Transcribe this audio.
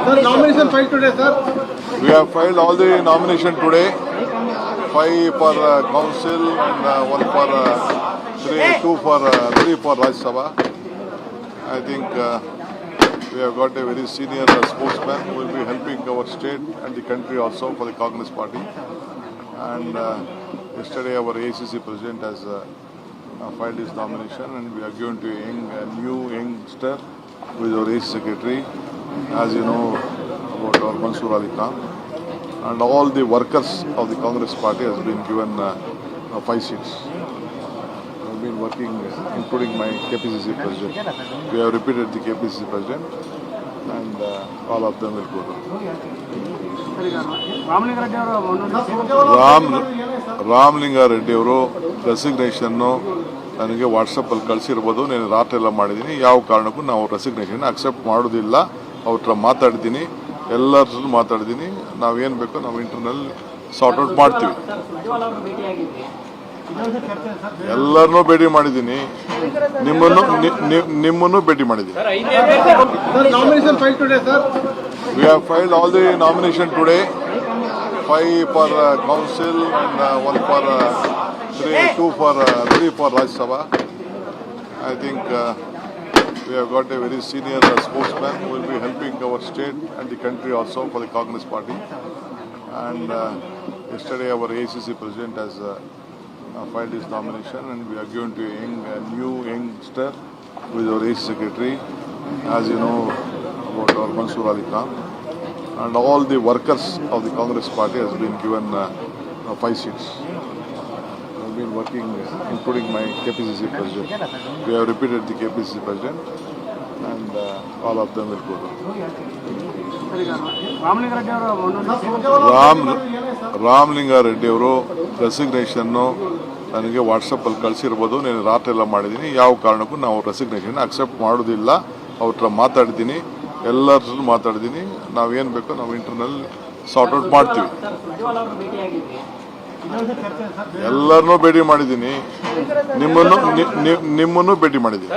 Sir, nomination filed today, sir. We have filed all the nomination today. 5 for council and 1 for 3 for Rajya Sabha. I think we have got a very senior spokesman who will be helping our state and the country also for the Congress party. And yesterday our ACC president has filed his nomination, and we are given to a new youngster who is our ACC secretary. As you know about our Mansoor Ali Khan. And all the workers of the Congress party has been given 5 seats. I have been working, including my KPCC president. We have repeated the KPCC president, and all of them will go down. Ramalinga Reddy ಅವರು ರೆಸಿಗ್ನೇಷನ್ನು ನನಗೆ ವಾಟ್ಸಪ್ಪಲ್ಲಿ ಕಳಿಸಿರ್ಬೋದು. ನಾನು ರಾತ್ರಿ ಎಲ್ಲ ಮಾಡಿದ್ದೀನಿ. ಯಾವ ಕಾರಣಕ್ಕೂ ನಾವು ರೆಸಿಗ್ನೇಷನ್ ಅಕ್ಸೆಪ್ಟ್ ಮಾಡೋದಿಲ್ಲ. ಅವ್ರ ಹತ್ರ ಮಾತಾಡಿದ್ದೀನಿ, ಎಲ್ಲರ ಮಾತಾಡಿದ್ದೀನಿ. ನಾವೇನು ಬೇಕೋ ನಾವು ಇಂಟರ್ನಲ್ ಸಾರ್ಟ್ ಔಟ್ ಮಾಡ್ತೀವಿ. ಎಲ್ಲರನ್ನೂ ಭೇಟಿ ಮಾಡಿದ್ದೀನಿ, ನಿಮ್ಮನ್ನು ಭೇಟಿ ಮಾಡಿದ್ದೀನಿ. We have filed all the nomination today. 5 for council and 1 for 3 for Rajya Sabha. I think we have got a very senior spokesman who will be helping our state and the country also for the Congress party. And yesterday our ACC president has filed his nomination, and we are given to a new youngster who is our ACC secretary. As you know about our Mansoor Ali Khan. And all the workers of the Congress party has been given 5 seats. I have been working, including my KPCC president. We have repeated the KPCC president, and all of them will go down. Ramalinga Reddy ಅವರು ರೆಸಿಗ್ನೇಷನ್ನು ನನಗೆ ವಾಟ್ಸಪ್ಪಲ್ಲಿ ಕಳಿಸಿರ್ಬೋದು. ನಾನು ರಾತ್ರಿ ಎಲ್ಲ ಮಾಡಿದ್ದೀನಿ. ಯಾವ ಕಾರಣಕ್ಕೂ ನಾವು ರೆಸಿಗ್ನೇಷನ್ ಅಕ್ಸೆಪ್ಟ್ ಮಾಡೋದಿಲ್ಲ. ಅವ್ರ ಹತ್ರ ಮಾತಾಡಿದ್ದೀನಿ, ಎಲ್ಲರ ಮಾತಾಡಿದ್ದೀನಿ. ನಾವೇನು ಬೇಕೋ ನಾವು ಇಂಟರ್ನಲ್ ಸಾರ್ಟ್ ಔಟ್ ಮಾಡ್ತೀವಿ. ಎಲ್ಲರನ್ನೂ ಭೇಟಿ ಮಾಡಿದ್ದೀನಿ, ನಿಮ್ಮನ್ನು ಭೇಟಿ ಮಾಡಿದ್ದೀನಿ.